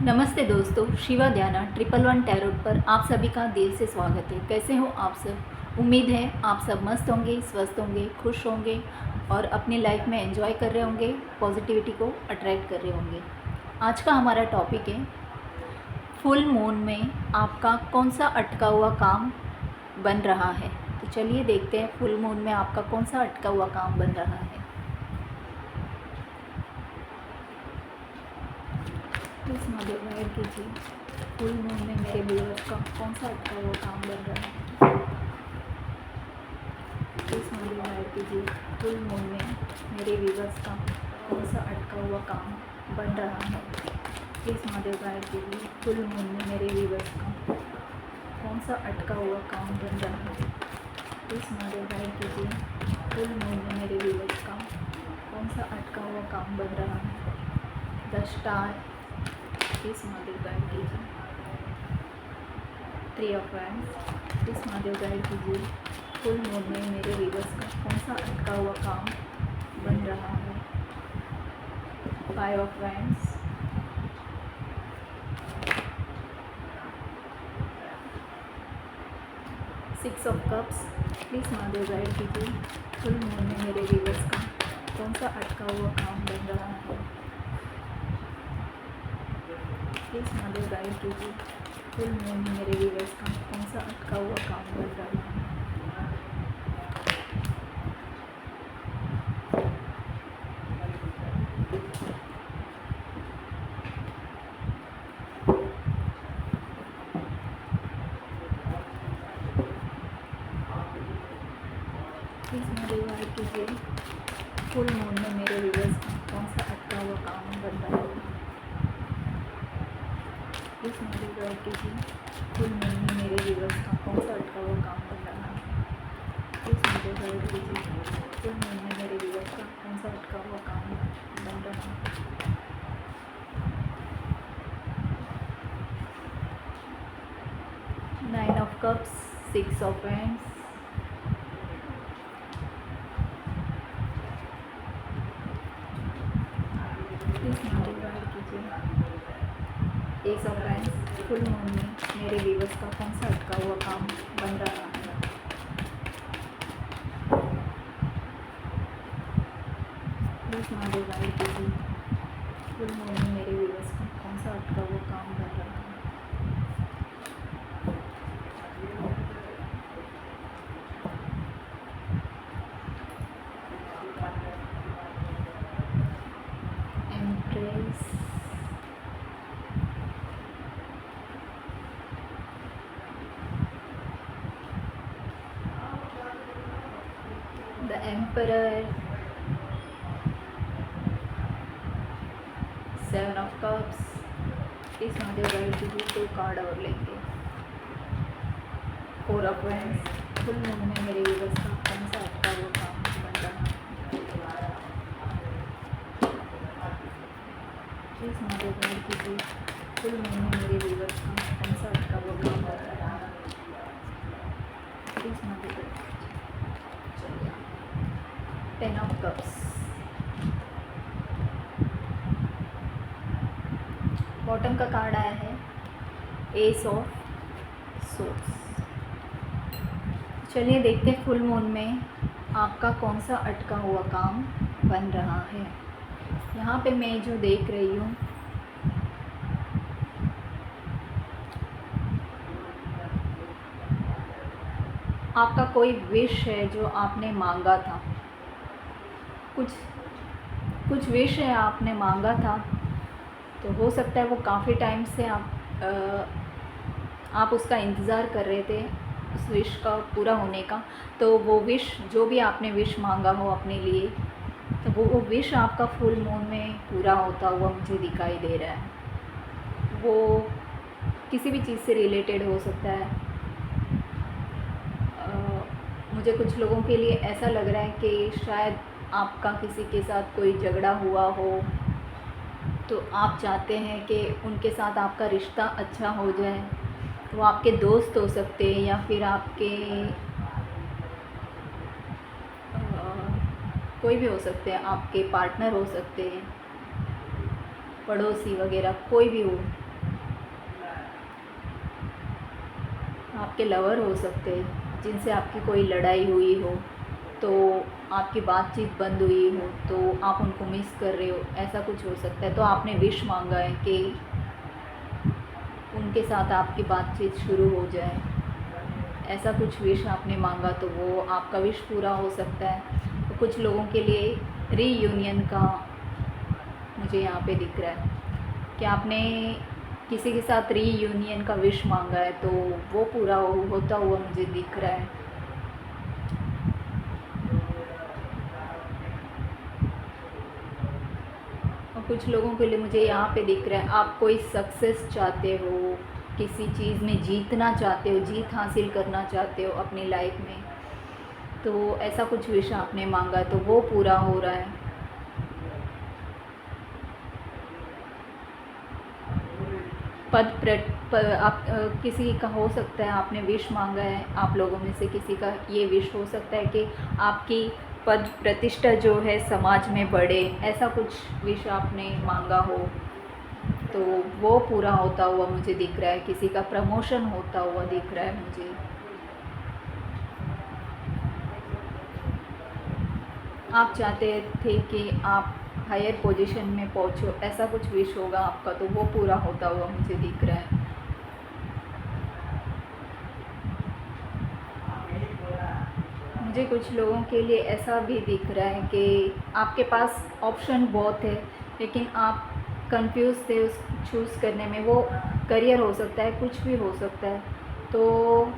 नमस्ते दोस्तों, शिवा ध्याना 111 टैरोट पर आप सभी का दिल से स्वागत है। कैसे हो आप सब? उम्मीद है आप सब मस्त होंगे, स्वस्थ होंगे, खुश होंगे और अपनी लाइफ में एंजॉय कर रहे होंगे, पॉजिटिविटी को अट्रैक्ट कर रहे होंगे। आज का हमारा टॉपिक है फुल मून में आपका कौन सा अटका हुआ काम बन रहा है। तो चलिए देखते हैं फुल मून में आपका कौन सा अटका हुआ काम बन रहा है। प्लीज़ मुझे गाइड कीजिए, फुल मून में मेरे व्यूअर्स का कौन सा अटका हुआ काम बन रहा है। प्लीज़ मुझे गाइड कीजिए, फुल मून में मेरे व्यूअर्स का कौन सा अटका हुआ काम बन रहा है। प्लीज़ मुझे गाइड कीजिए, फुल मून में मेरे व्यूअर्स का कौन सा अटका हुआ काम बन रहा है। प्लीज़ मुझे गाइड कीजिए, फुल मून में मेरे व्यूअर्स का कौन सा अटका हुआ काम बन रहा है। The star, please Mahadev guide कीजिए। 3 of wands, please Mahadev guide कीजिए, फुल मून में मेरे व्यूअर्स का कौन सा अटका हुआ काम बन रहा है। 5 of wands, 6 of cups, please Mahadev guide कीजिए, फुल मून में मेरे व्यूअर्स का कौन सा अटका हुआ काम बन रहा है। प्लीज़ महादेव गाइड कीजिए, फुल मून में मेरे व्यूअर्स का कौन सा अटका हुआ काम बन रहा है। प्लीज़ महादेव गाइड कीजिए, फुल मून में मेरे व्यूअर्स का कौन सा अटका हुआ काम बन रहा है। प्लीज़ मुझे गाइड कीजिए, फुल मून में मेरे व्यूअर्स का कौन सा अटका हुआ काम बन रहा है। प्लीज़ मुझे गाइड कीजिए, फुल मून में मेरे व्यूअर्स का कौन सा अटका हुआ काम बन रहा है। Nine of cups, 6 of wands, please मुझे गाइड कीजिए, S of wands, full moon में मेरे व्यूअर्स का कौन सा अटका हुआ काम बन रहा है। प्लीज़ मुझे गाइड कीजिए, फुल मून में मेरे व्यूअर्स का कौन सा अटका हुआ काम बन रहा है। Empress, the emperor, 7 of cups, please मुझे गाइड कीजिए, 2 कार्ड और लेंगे। 4 ऑफ वैंड्स, फुल मून में मेरे व्यूअर्स का कौन सा अटका हुआ काम बन रहा है। प्लीज़ मुझे गाइड कीजिए, फुल मून में मेरे व्यूअर्स का कौन सा अटका हुआ काम बन रहा है। प्लीज़ मुझे गाइड कीजिए। 10 ऑफ कप्स, बॉटम का कार्ड आया है एस ऑफ सोर्स। चलिए देखते हैं फुल मून में आपका कौन सा अटका हुआ काम बन रहा है। यहाँ पे मैं जो देख रही हूँ, आपका कोई विश है जो आपने मांगा था, कुछ विश है आपने मांगा था। तो हो सकता है वो काफ़ी टाइम से आप उसका इंतज़ार कर रहे थे, उस विश का पूरा होने का। तो वो विश, जो भी आपने विश मांगा हो अपने लिए, तो वो विश आपका फुल मून में पूरा होता हुआ मुझे दिखाई दे रहा है। वो किसी भी चीज़ से रिलेटेड हो सकता है। मुझे कुछ लोगों के लिए ऐसा लग रहा है कि शायद आपका किसी के साथ कोई झगड़ा हुआ हो, तो आप चाहते हैं कि उनके साथ आपका रिश्ता अच्छा हो जाए। वो आपके दोस्त हो सकते हैं या फिर आपके कोई भी हो सकते हैं, आपके पार्टनर हो सकते हैं, पड़ोसी वगैरह कोई भी हो। आपके लवर हो सकते हैं जिनसे आपकी कोई लड़ाई हुई हो, तो आपकी बातचीत बंद हुई हो, तो आप उनको मिस कर रहे हो, ऐसा कुछ हो सकता है। तो आपने विश मांगा है कि उनके साथ आपकी बातचीत शुरू हो जाए, ऐसा कुछ विश आपने मांगा, तो वो आपका विश पूरा हो सकता है। तो कुछ लोगों के लिए रीयूनियन का मुझे यहाँ पे दिख रहा है कि आपने किसी के साथ रीयूनियन का विश मांगा है, तो वो पूरा होता हुआ मुझे दिख रहा है। और कुछ लोगों के लिए मुझे यहाँ पे दिख रहा है आप कोई सक्सेस चाहते हो, किसी चीज़ में जीतना चाहते हो, जीत हासिल करना चाहते हो अपनी लाइफ में, तो ऐसा कुछ विश आपने मांगा तो वो पूरा हो रहा है। आप किसी का हो सकता है आपने विश मांगा है, आप लोगों में से किसी का ये विश हो सकता है कि आपकी पद प्रतिष्ठा जो है समाज में बढ़े, ऐसा कुछ विश आपने मांगा हो, तो वो पूरा होता हुआ मुझे दिख रहा है। किसी का प्रमोशन होता हुआ दिख रहा है मुझे। आप चाहते थे कि आप हायर पोजीशन में पहुंचो, ऐसा कुछ विश होगा आपका, तो वो पूरा होता हुआ मुझे दिख रहा है। मुझे कुछ लोगों के लिए ऐसा भी दिख रहा है कि आपके पास ऑप्शन बहुत है, लेकिन आप कंफ्यूज थे उस चूज़ करने में। वो करियर हो सकता है, कुछ भी हो सकता है, तो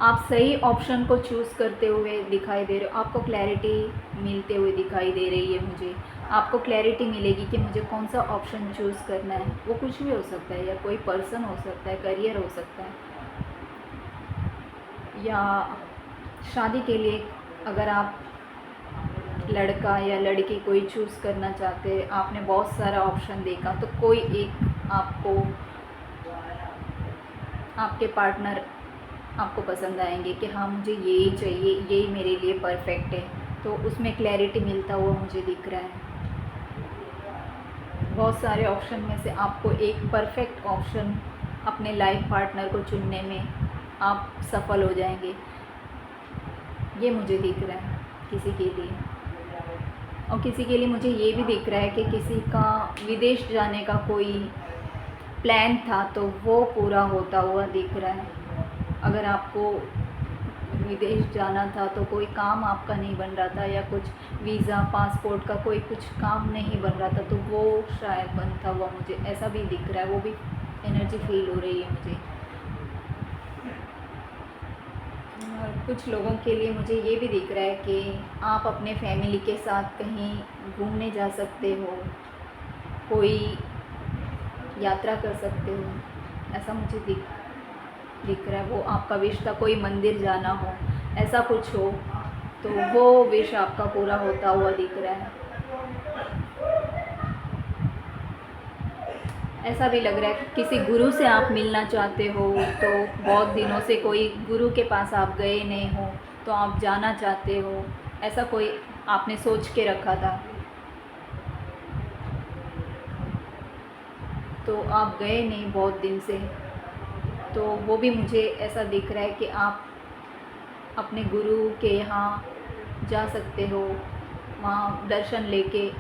आप सही ऑप्शन को चूज़ करते हुए दिखाई दे रहे हो। आपको क्लैरिटी मिलते हुए दिखाई दे रही है मुझे। आपको क्लैरिटी मिलेगी कि मुझे कौन सा ऑप्शन चूज़ करना है। वो कुछ भी हो सकता है, या कोई पर्सन हो सकता है, करियर हो सकता है, या शादी के लिए अगर आप लड़का या लड़की कोई चूज़ करना चाहते हैं, आपने बहुत सारा ऑप्शन देखा, तो कोई एक आपको, आपके पार्टनर आपको पसंद आएंगे कि हाँ मुझे यही चाहिए, यही मेरे लिए परफेक्ट है, तो उसमें क्लैरिटी मिलता हुआ मुझे दिख रहा है। बहुत सारे ऑप्शन में से आपको एक परफेक्ट ऑप्शन अपने लाइफ पार्टनर को चुनने में आप सफल हो जाएंगे, ये मुझे दिख रहा है किसी के लिए। और किसी के लिए मुझे ये भी दिख रहा है कि किसी का विदेश जाने का कोई प्लान था, तो वो पूरा होता हुआ दिख रहा है। अगर आपको विदेश जाना था तो कोई काम आपका नहीं बन रहा था, या कुछ वीज़ा पासपोर्ट का कोई कुछ काम नहीं बन रहा था, तो वो शायद बनता हुआ मुझे ऐसा भी दिख रहा है। वो भी एनर्जी फील हो रही है मुझे। और कुछ लोगों के लिए मुझे ये भी दिख रहा है कि आप अपने फैमिली के साथ कहीं घूमने जा सकते हो, कोई यात्रा कर सकते हो, ऐसा मुझे दिख रहा है। वो आपका विश था, कोई मंदिर जाना हो, ऐसा कुछ हो, तो वो विश आपका पूरा होता हुआ दिख रहा है। ऐसा भी लग रहा है कि किसी गुरु से आप मिलना चाहते हो, तो बहुत दिनों से कोई गुरु के पास आप गए नहीं हो, तो आप जाना चाहते हो, ऐसा कोई आपने सोच के रखा था, तो आप गए नहीं बहुत दिन से, तो वो भी मुझे ऐसा दिख रहा है कि आप अपने गुरु के यहाँ जा सकते हो, वहाँ दर्शन लेके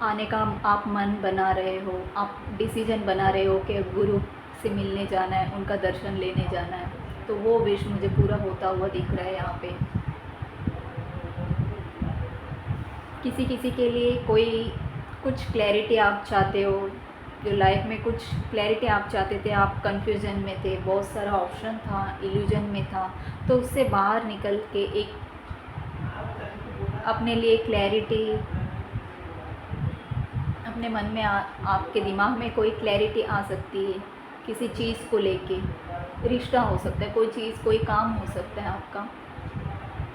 आने का आप मन बना रहे हो, आप डिसीजन बना रहे हो कि गुरु से मिलने जाना है, उनका दर्शन लेने जाना है, तो वो विश मुझे पूरा होता हुआ दिख रहा है यहाँ पे। किसी किसी के लिए कोई कुछ क्लैरिटी आप चाहते हो, जो लाइफ में कुछ क्लैरिटी आप चाहते थे, आप कंफ्यूजन में थे, बहुत सारा ऑप्शन था, इल्यूजन में था, तो उससे बाहर निकल के एक अपने लिए क्लैरिटी, अपने मन में आपके दिमाग में कोई क्लैरिटी आ सकती है किसी चीज़ को लेके। रिश्ता हो सकता है, कोई चीज़, कोई काम हो सकता है आपका,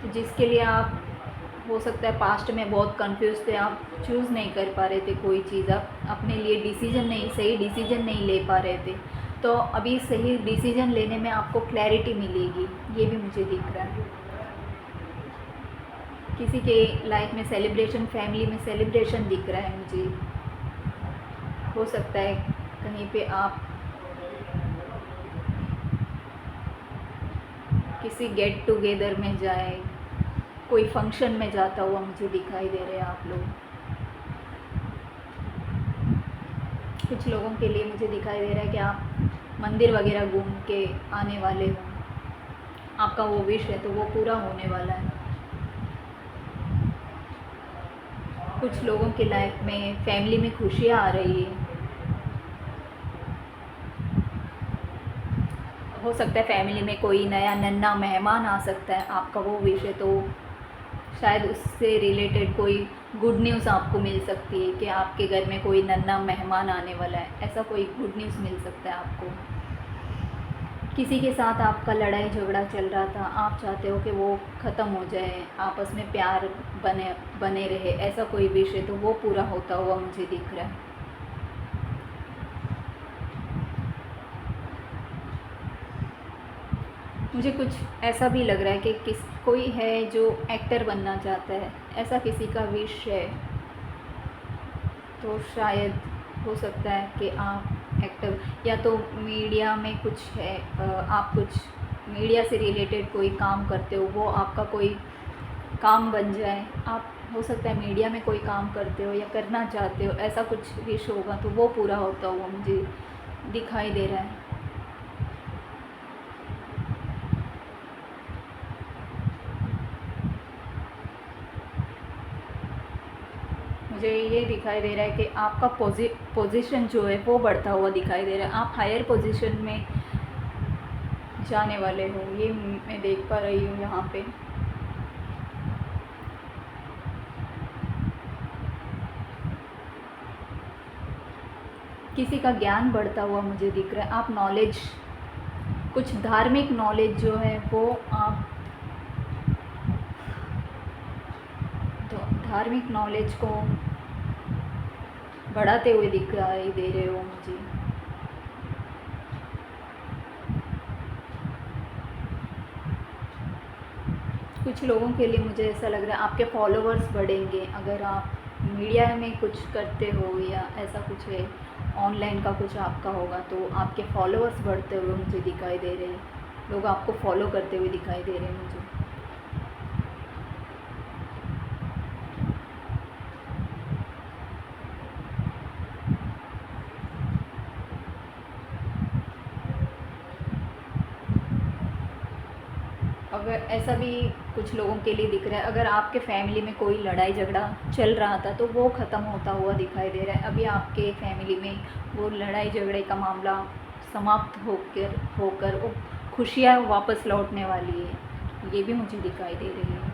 तो जिसके लिए आप, हो सकता है पास्ट में बहुत कंफ्यूज थे, आप चूज़ नहीं कर पा रहे थे कोई चीज़, आप अपने लिए सही डिसीजन नहीं ले पा रहे थे, तो अभी सही डिसीजन लेने में आपको क्लैरिटी मिलेगी, ये भी मुझे दिख रहा है। किसी के लाइफ में सेलिब्रेशन, फैमिली में सेलिब्रेशन दिख रहा है मुझे। हो सकता है कहीं पे आप किसी गेट टुगेदर में जाए, कोई फंक्शन में जाता हुआ मुझे दिखाई दे रहे हैं आप लोग। कुछ लोगों के लिए मुझे दिखाई दे रहा है कि आप मंदिर वगैरह घूम के आने वाले हो, आपका वो विश है तो वो पूरा होने वाला है। कुछ लोगों की लाइफ में फैमिली में खुशियाँ आ रही है। हो सकता है फैमिली में कोई नया नन्हा मेहमान आ सकता है, आपका वो विश है तो शायद उससे रिलेटेड कोई गुड न्यूज़ आपको मिल सकती है कि आपके घर में कोई नन्हा मेहमान आने वाला है, ऐसा कोई गुड न्यूज़ मिल सकता है आपको। किसी के साथ आपका लड़ाई झगड़ा चल रहा था, आप चाहते हो कि वो ख़त्म हो जाए, आपस में प्यार बने रहे, ऐसा कोई विश है तो वो पूरा होता हुआ मुझे दिख रहा है। मुझे कुछ ऐसा भी लग रहा है कि कोई है जो एक्टर बनना चाहता है, ऐसा किसी का विश है तो शायद हो सकता है कि आप एक्टर, या तो मीडिया में कुछ है, आप कुछ मीडिया से रिलेटेड कोई काम करते हो, वो आपका कोई काम बन जाए। आप हो सकता है मीडिया में कोई काम करते हो या करना चाहते हो, ऐसा कुछ विश होगा तो वो पूरा होता हुआ मुझे दिखाई दे रहा है। मुझे ये दिखाई दे रहा है कि आपका पोजीशन जो है वो बढ़ता हुआ दिखाई दे रहा है, आप हायर पोजीशन में जाने वाले हो, ये मैं देख पा रही हूँ यहाँ पे। किसी का ज्ञान बढ़ता हुआ मुझे दिख रहा है, आप नॉलेज, कुछ धार्मिक नॉलेज जो है वो आप धार्मिक नॉलेज को बढ़ाते हुए दिखाई दे रहे हो मुझे। कुछ लोगों के लिए मुझे ऐसा लग रहा है आपके फॉलोअर्स बढ़ेंगे, अगर आप मीडिया में कुछ करते हो या ऐसा कुछ है, ऑनलाइन का कुछ आपका होगा तो आपके फॉलोअर्स बढ़ते हुए मुझे दिखाई दे रहे हैं, लोग आपको फॉलो करते हुए दिखाई दे रहे हैं मुझे। अगर ऐसा भी कुछ लोगों के लिए दिख रहा है, अगर आपके फैमिली में कोई लड़ाई झगड़ा चल रहा था तो वो ख़त्म होता हुआ दिखाई दे रहा है, अभी आपके फैमिली में वो लड़ाई झगड़े का मामला समाप्त होकर वो खुशियाँ वापस लौटने वाली है, ये भी मुझे दिखाई दे रही है।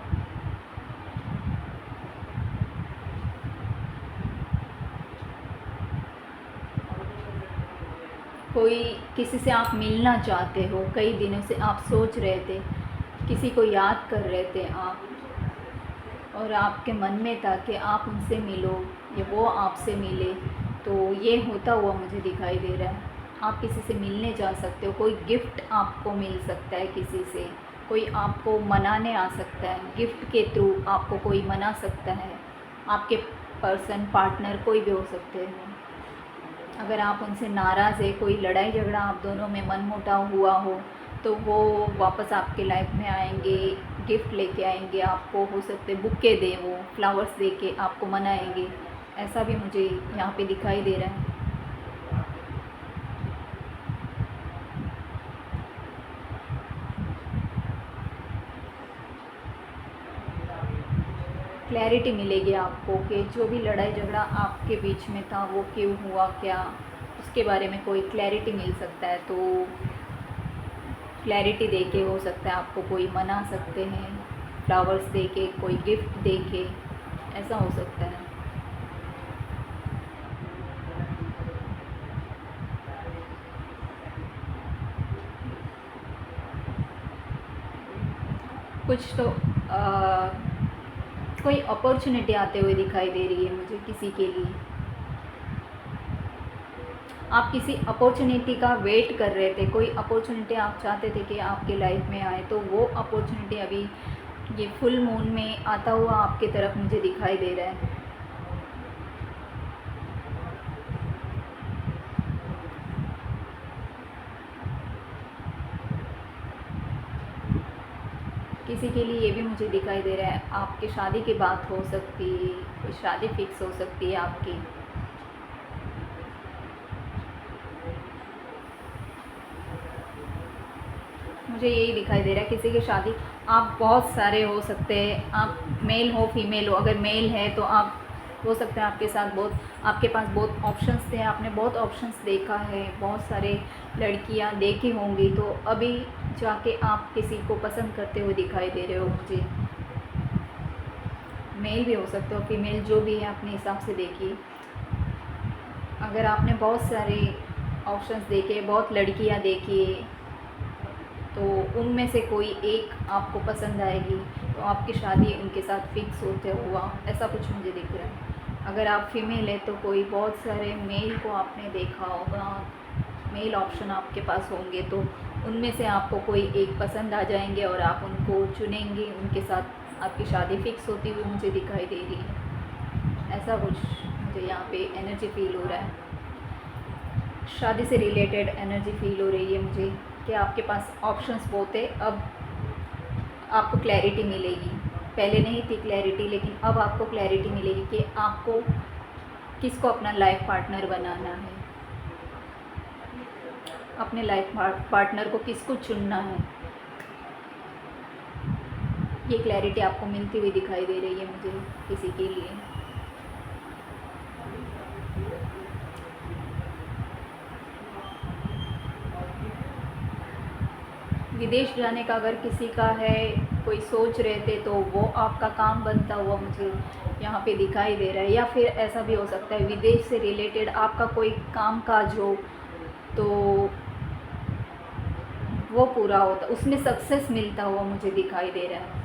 कोई किसी से आप मिलना चाहते हो, कई दिनों से आप सोच रहे थे, किसी को याद कर रहे थे आप, और आपके मन में था कि आप उनसे मिलो या वो आपसे मिले, तो ये होता हुआ मुझे दिखाई दे रहा है। आप किसी से मिलने जा सकते हो, कोई गिफ्ट आपको मिल सकता है किसी से, कोई आपको मनाने आ सकता है, गिफ्ट के थ्रू आपको कोई मना सकता है, आपके पर्सन पार्टनर कोई भी हो सकते हैं। अगर आप उनसे नाराज़ है, कोई लड़ाई झगड़ा आप दोनों में मनमुटाव हुआ हो तो वो वापस आपके लाइफ में आएंगे, गिफ्ट लेके आएंगे, आपको हो सकते बुके दे, वो फ्लावर्स दे के आपको मनाएंगे, ऐसा भी मुझे यहाँ पे दिखाई दे रहा है। क्लैरिटी मिलेगी आपको कि जो भी लड़ाई झगड़ा आपके बीच में था वो क्यों हुआ, क्या उसके बारे में कोई क्लैरिटी मिल सकता है, तो क्लैरिटी दे के हो सकता है आपको कोई मना सकते हैं, फ्लावर्स दे के, कोई गिफ्ट दे के, ऐसा हो सकता है। कुछ तो कोई अपॉर्चुनिटी आते हुए दिखाई दे रही है मुझे किसी के लिए, आप किसी अपॉर्चुनिटी का वेट कर रहे थे, कोई अपॉर्चुनिटी आप चाहते थे कि आपके लाइफ में आए, तो वो अपॉर्चुनिटी अभी ये फुल मून में आता हुआ आपके तरफ मुझे दिखाई दे रहा है। किसी के लिए ये भी मुझे दिखाई दे रहा है, आपकी शादी की बात हो सकती है, कोई शादी फिक्स हो सकती है आपकी। मुझे यही दिखाई दे रहा है किसी की शादी। आप बहुत सारे हो सकते हैं, आप मेल हो फीमेल हो। अगर मेल है तो आप हो सकता है आपके साथ बहुत, आपके पास बहुत ऑप्शंस थे, आपने बहुत ऑप्शंस देखा है, बहुत सारे लड़कियां देखी होंगी, तो अभी जाके आप किसी को पसंद करते हुए दिखाई दे रहे हो मुझे। मेल भी हो सकते हो, फीमेल, जो भी है अपने हिसाब से देखिए। अगर आपने बहुत सारे ऑप्शंस देखे, बहुत लड़कियां देखी, तो उनमें से कोई एक आपको पसंद आएगी, तो आपकी शादी उनके साथ फिक्स होते हुआ ऐसा कुछ मुझे दिख रहा है। अगर आप फीमेल है तो कोई बहुत सारे मेल को आपने देखा होगा, मेल ऑप्शन आपके पास होंगे, तो उनमें से आपको कोई एक पसंद आ जाएंगे और आप उनको चुनेंगे, उनके साथ आपकी शादी फिक्स होती हुई मुझे दिखाई दे रही है। ऐसा कुछ मुझे यहाँ पे एनर्जी फील हो रहा है, शादी से रिलेटेड एनर्जी फील हो रही है मुझे कि आपके पास ऑप्शंस बहुत है। अब आपको क्लैरिटी मिलेगी, पहले नहीं थी क्लैरिटी, लेकिन अब आपको क्लैरिटी मिलेगी कि आपको किसको अपना लाइफ पार्टनर बनाना है, अपने लाइफ पार्टनर को किसको चुनना है। ये क्लैरिटी आपको मिलती हुई दिखाई दे रही है मुझे किसी के लिए। विदेश जाने का अगर किसी का है, कोई सोच रहे थे, तो वो आपका काम बनता हुआ मुझे यहाँ पे दिखाई दे रहा है। या फिर ऐसा भी हो सकता है विदेश से रिलेटेड आपका कोई काम काज हो, तो वो पूरा होता, उसमें सक्सेस मिलता हुआ मुझे दिखाई दे रहा है।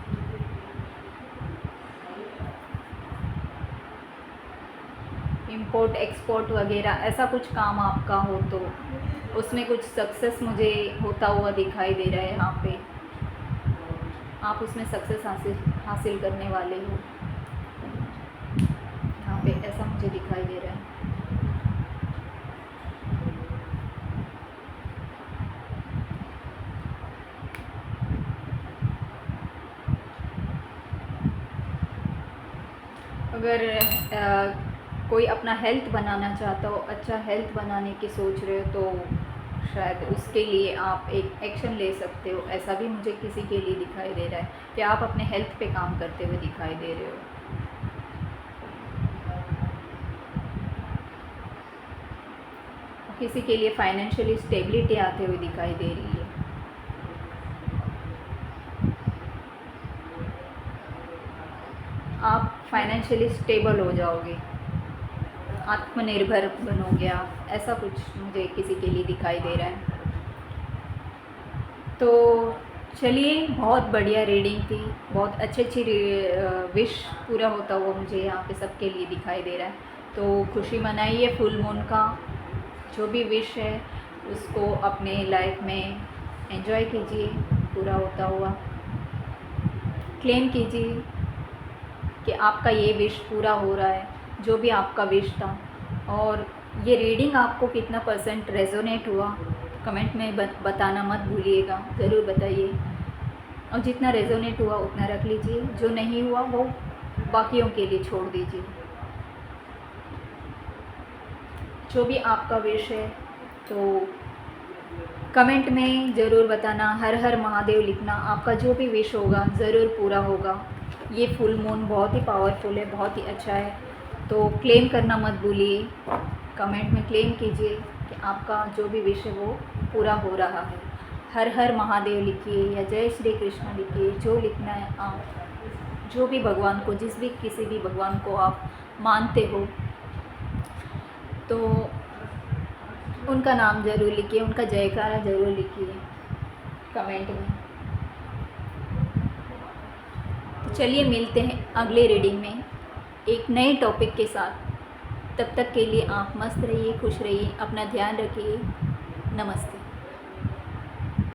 इंपोर्ट एक्सपोर्ट वगैरह ऐसा कुछ काम आपका हो, तो उसमें कुछ सक्सेस मुझे होता हुआ दिखाई दे रहा है यहाँ पे। आप उसमें सक्सेस हासिल करने वाले हो यहाँ पे, ऐसा मुझे दिखाई दे रहा है। अगर कोई अपना हेल्थ बनाना चाहता हो, अच्छा हेल्थ बनाने की सोच रहे हो, तो शायद उसके लिए आप एक एक्शन ले सकते हो। ऐसा भी मुझे किसी के लिए दिखाई दे रहा है कि आप अपने हेल्थ पे काम करते हुए दिखाई दे रहे हो। किसी के लिए फाइनेंशियली स्टेबिलिटी आते हुए दिखाई दे रही है। आप फाइनेंशियली स्टेबल हो जाओगे, आत्मनिर्भर बनोगे आप, ऐसा कुछ मुझे किसी के लिए दिखाई दे रहा है। तो चलिए, बहुत बढ़िया रीडिंग थी, बहुत अच्छी विश पूरा होता हुआ मुझे यहाँ पे सबके लिए दिखाई दे रहा है। तो खुशी मनाइए फुल मून का, जो भी विश है उसको अपने लाइफ में एंजॉय कीजिए पूरा होता हुआ। क्लेम कीजिए कि आपका ये विश पूरा हो रहा है, जो भी आपका विश था। और ये रीडिंग आपको कितना परसेंट रेजोनेट हुआ, कमेंट में बताना मत भूलिएगा, ज़रूर बताइए। और जितना रेजोनेट हुआ उतना रख लीजिए, जो नहीं हुआ वो बाकियों के लिए छोड़ दीजिए। जो भी आपका विश है तो कमेंट में ज़रूर बताना, हर हर महादेव लिखना। आपका जो भी विश होगा ज़रूर पूरा होगा। ये फुल मून बहुत ही पावरफुल है, बहुत ही अच्छा है, तो क्लेम करना मत भूलिए। कमेंट में क्लेम कीजिए कि आपका जो भी विश है वो पूरा हो रहा है। हर हर महादेव लिखिए या जय श्री कृष्ण लिखिए, जो लिखना है आप, जो भी भगवान को, जिस भी किसी भी भगवान को आप मानते हो, तो उनका नाम ज़रूर लिखिए, उनका जयकारा ज़रूर लिखिए कमेंट में। तो चलिए मिलते हैं अगले रीडिंग में एक नए टॉपिक के साथ। तब तक के लिए आप मस्त रहिए, खुश रहिए, अपना ध्यान रखिए। नमस्ते।